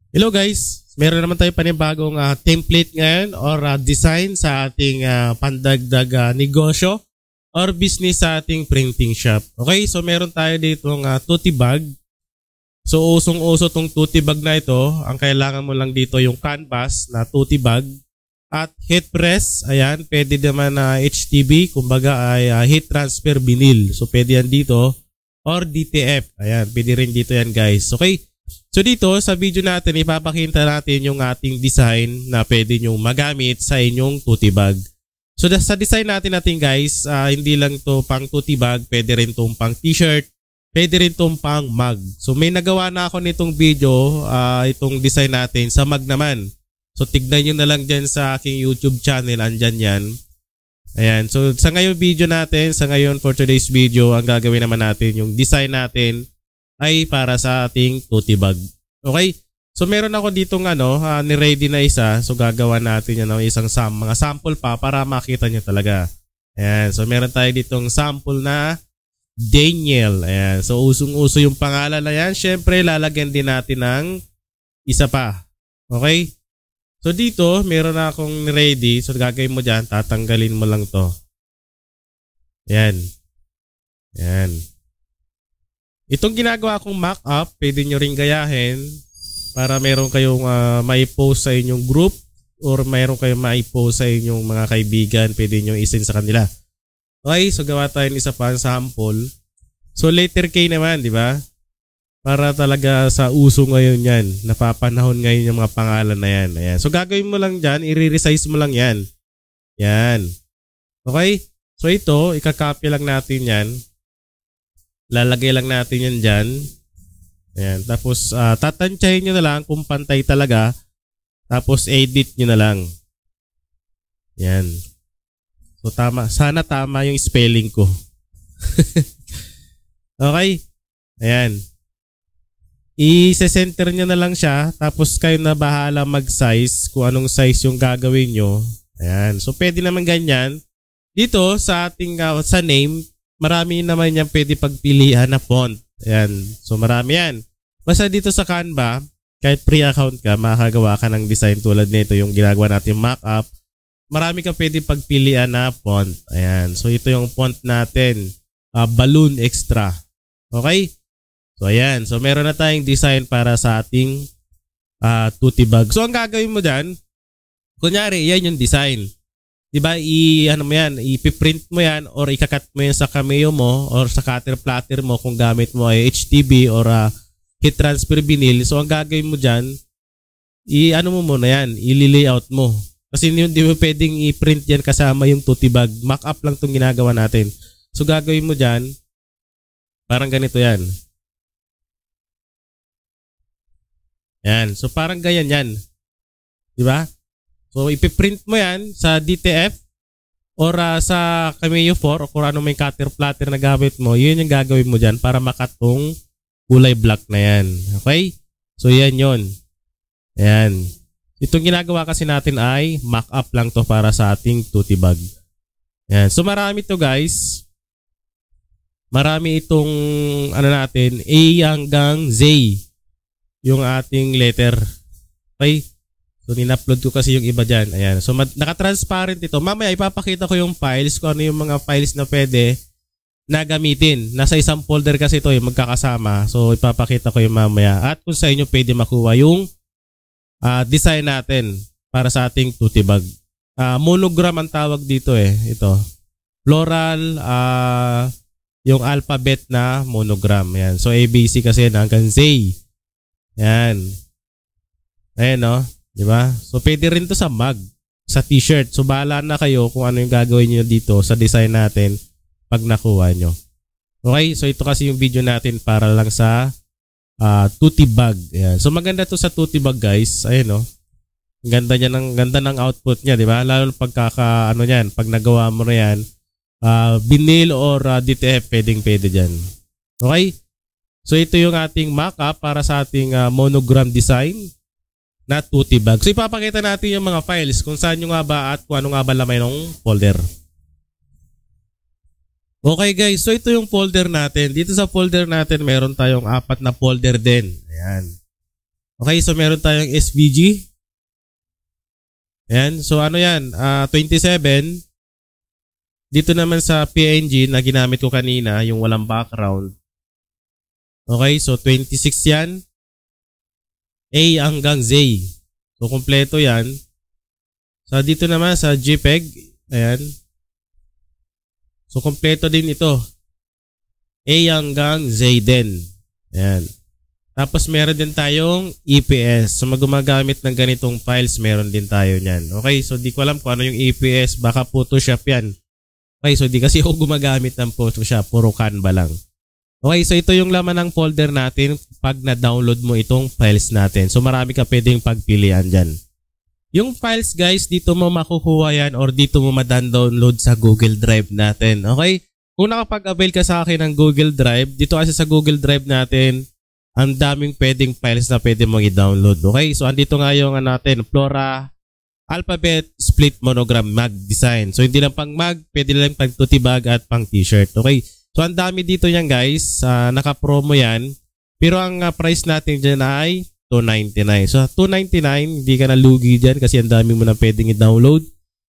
Hello guys, meron naman tayo panibagong template ngayon or design sa ating pandagdag negosyo or business sa ating printing shop. Okay, so meron tayo ditong tote bag. So usong-uso tong tote bag na ito. Ang kailangan mo lang dito yung canvas na tote bag at heat press. Ayan, pwede naman na HTB, kumbaga ay heat transfer vinyl. So pwede yan dito or DTF. Ayan, pwede rin dito yan guys. Okay. So dito sa video natin ipapakita natin yung ating design na pwede nyo magamit sa inyong tote bag. So sa design natin guys, hindi lang to pang tote bag, pwede rin tong pang t-shirt, pwede rin tong pang mug. So may nagawa na ako nitong video, itong design natin sa mug naman. So tignan nyo na lang dyan sa aking YouTube channel, andyan yan. Ayan, so sa ngayon video natin, for today's video, ang gagawin naman natin yung design natin ay para sa ating tote bag. Okay? So meron ako ditong ni-ready na isa. So gagawa natin yan ng isang mga sample pa para makita nyo talaga. Ayan. So meron tayo ditong sample na Daniel. Ayan. So usong-uso yung pangalan na yan. Siyempre lalagyan din natin ng isa pa. Okay? So dito meron na akong ni-ready. So gagawin mo dyan. Tatanggalin mo lang to. Ayan. Ayan. Itong ginagawa kong mock-up, pwede nyo rin gayahin para meron kayong mai-post sa inyong group or meron kayong mai-post sa inyong mga kaibigan, pwede nyo isend sa kanila. Okay, so gawa tayo ng isa pa sample. So letter K naman, di ba? Para talaga sa uso ngayon yan, napapanahon ngayon yung mga pangalan na yan. Ayan. So gagawin mo lang dyan, i-resize mo lang yan. Yan. Okay, so ito, ikakopy lang natin yan. Lalagay lang natin yan dyan. Ayan. Tapos tatansyahin nyo na lang kung pantay talaga. Tapos edit nyo na lang. Ayan. So tama. Sana tama yung spelling ko. Okay. Ayan. I-center nyo na lang siya. Tapos kayo na bahala mag-size kung anong size yung gagawin nyo. Ayan. So pwede naman ganyan. Dito sa ating sa name, marami naman yan pwede pagpilian na font. Ayan. So marami yan. Basta dito sa Canva, kahit pre-account ka, makakagawa ka ng design tulad nito yung ginagawa natin mock-up. Marami ka pwede pagpilian na font. Ayan. So ito yung font natin. Balloon extra. Okay? So ayan. So meron na tayong design para sa ating tote bag. So ang gagawin mo dyan, kunyari, yan yung design. Diba, ipiprint mo yan or ikakat mo yan sa Cameo mo or sa cutter platter mo kung gamit mo ay HTB or heat transfer vinyl. So ang gagawin mo dyan, mo muna yan, i-layout mo. Kasi hindi mo pwedeng i-print yan kasama yung tote bag. Mock-up lang itong ginagawa natin. So gagawin mo dyan, parang ganito yan. Yan, so parang ganyan yan. Diba? So, ipiprint mo yan sa DTF or sa Cameo 4 o kung ano may cutter platter na gamit mo, yun yung gagawin mo dyan para makatong kulay black na yan. Okay? So, yan yun. Ayan. Itong ginagawa kasi natin ay mock-up lang to para sa ating tote bag. Ayan. So, marami to guys. Marami itong natin, A hanggang Z yung ating letter. Okay? So, nin-upload ko kasi yung iba dyan. Ayan. So, naka-transparent ito. Mamaya, ipapakita ko yung files, kung ano yung mga files na pwede na gamitin. Nasa isang folder kasi ito yung magkakasama. So, ipapakita ko yung mamaya. At kung sa inyo pwede makuha yung design natin para sa ating tote bag. Monogram ang tawag dito eh. Ito. Floral, yung alphabet na monogram. Ayan. So, ABC kasi hanggang Z. Ayan. Ayan, no? Diba? So, pwede rin to sa mug, sa t-shirt. So, bahala na kayo kung ano yung gagawin nyo dito sa design natin pag nakuha nyo. Okay? So, ito kasi yung video natin para lang sa tote bag. Ayan. So, maganda to sa tote bag, guys. Ayan, no? Ganda ng output niya, diba? Lalo pag nagawa mo na yan, vinyl or DTF, pwede dyan. Okay? So, ito yung ating mock-up para sa ating monogram design na tote bag. So ipapakita natin yung mga files kung saan nyo nga ba at kung ano nga ba laman ng folder. Okay guys, so ito yung folder natin. Dito sa folder natin meron tayong 4 na folder din. Ayan. Okay, so meron tayong SVG. Ayan, so ano yan? 27. Dito naman sa PNG na ginamit ko kanina, yung walang background. Okay, so 26 yan. A hanggang Z. So, kompleto yan. So, dito naman sa JPEG. Ayan. So, kompleto din ito. A hanggang Z din. Ayan. Tapos, meron din tayong EPS. So, gumagamit ng ganitong files, meron din tayo niyan. Okay, so di ko alam kung ano yung EPS. Baka Photoshop yan. Okay, so di kasi ako gumagamit ng Photoshop. Puro Canva lang. Okay, so ito yung laman ng folder natin pag na-download mo itong files natin. So marami ka pwedeng pagpilian dyan. Yung files guys, dito mo makukuha yan or dito mo madan-download sa Google Drive natin. Okay? Kung nakapag-avail ka sa akin ng Google Drive, dito kasi sa Google Drive natin, ang daming pwedeng files na pwede mong i-download. Okay? So andito nga yung natin, Flora Alphabet Split Monogram Mag Design. So hindi lang pang mag, pwede lang pang tote bag at pang t-shirt. Okay? So, ang dami dito yan guys. Naka-promo yan. Pero ang price natin dyan ay $299. So, $299, hindi ka na lugi dyan kasi ang dami mo na pwedeng i-download.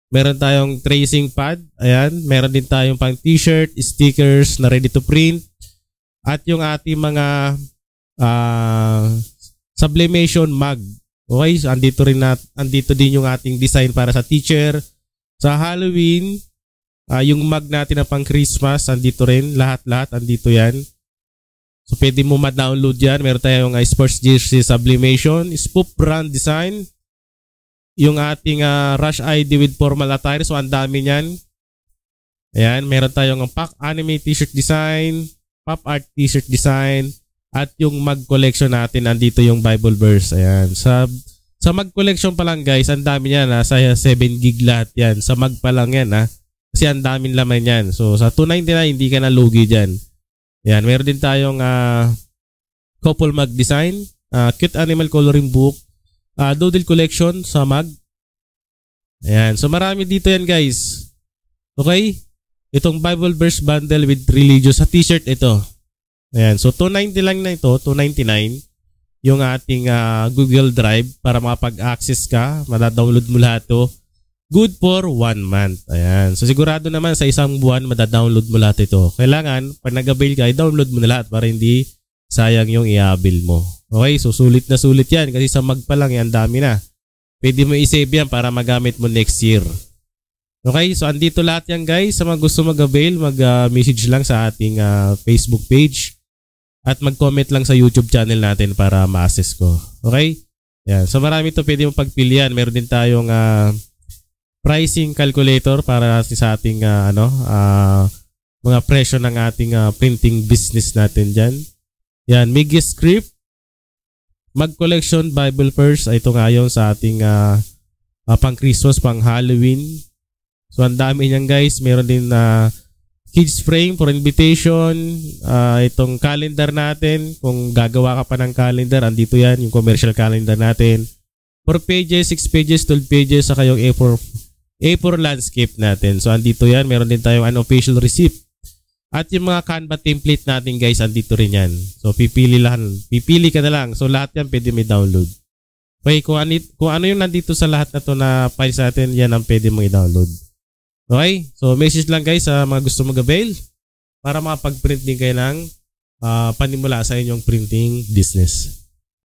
Meron tayong tracing pad. Ayan. Meron din tayong pang t-shirt, stickers na ready to print. At yung ating mga sublimation mug. Okay. So, andito din yung ating design para sa teacher. Sa Halloween, yung mug natin na pang Christmas, andito rin. Lahat-lahat, andito yan. So, pwede mo ma-download yan. Meron tayong sports jersey sublimation, spoof brand design, yung ating Rush ID with formal attire. So, ang dami yan. Ayan, meron tayong pack anime t-shirt design, pop art t-shirt design, at yung mug collection natin, andito yung Bible verse. Ayan. Sa mug collection pa lang guys, ang dami yan. Sa 7 gig lahat yan. Sa mug pa lang yan ha. Kasi ang daming laman yan. So, sa $299, hindi ka na lugi dyan. Yan. Meron din tayong couple mug design, cute animal coloring book, doodle collection sa mug. Ayan. So, marami dito yan, guys. Okay? Itong Bible verse bundle with religious sa t-shirt ito. Ayan. So, $290 lang na ito. $299 yung ating Google Drive para makapag-access ka. Madadownload mo lahat ito. Good for 1 month. Ayan. So sigurado naman sa isang buwan madadownload mo lahat ito. Kailangan pag nag-avail ka, i-download mo na lahat para hindi sayang yung i-avail mo. Okay? So sulit na sulit yan kasi sa mag pa lang yan, dami na. Pwede mo i-save yan para magamit mo next year. Okay? So andito lahat yan guys. Sa mga gusto mag-avail, mag-message lang sa ating Facebook page at mag-comment lang sa YouTube channel natin para ma-access ko. Okay? Yan. So marami ito pwede mo pagpilian. Meron din tayong pricing calculator para sa ating mga presyo ng ating printing business natin dyan. Yan, Migi Script, Mag Collection, Bible Verse. Ito nga yung sa ating pang Christmas, pang Halloween. So, ang dami niyan guys. Meron din kids frame for invitation. Itong calendar natin. Kung gagawa ka pa ng calendar, andito yan, yung commercial calendar natin. 4 pages, 6 pages, 12 pages, saka yung A4 landscape natin. So, andito yan. Meron din tayong unofficial receipt. At yung mga Canva template natin, guys, andito rin yan. So, pipili ka na lang. So, lahat yan pwede may download. Okay, kung ano yung nandito sa lahat na to na files natin, yan ang pwede mong i-download. Okay? So, message lang, guys, sa mga gusto mag-avail para makapag-print din kayo ng panimula sa inyong printing business.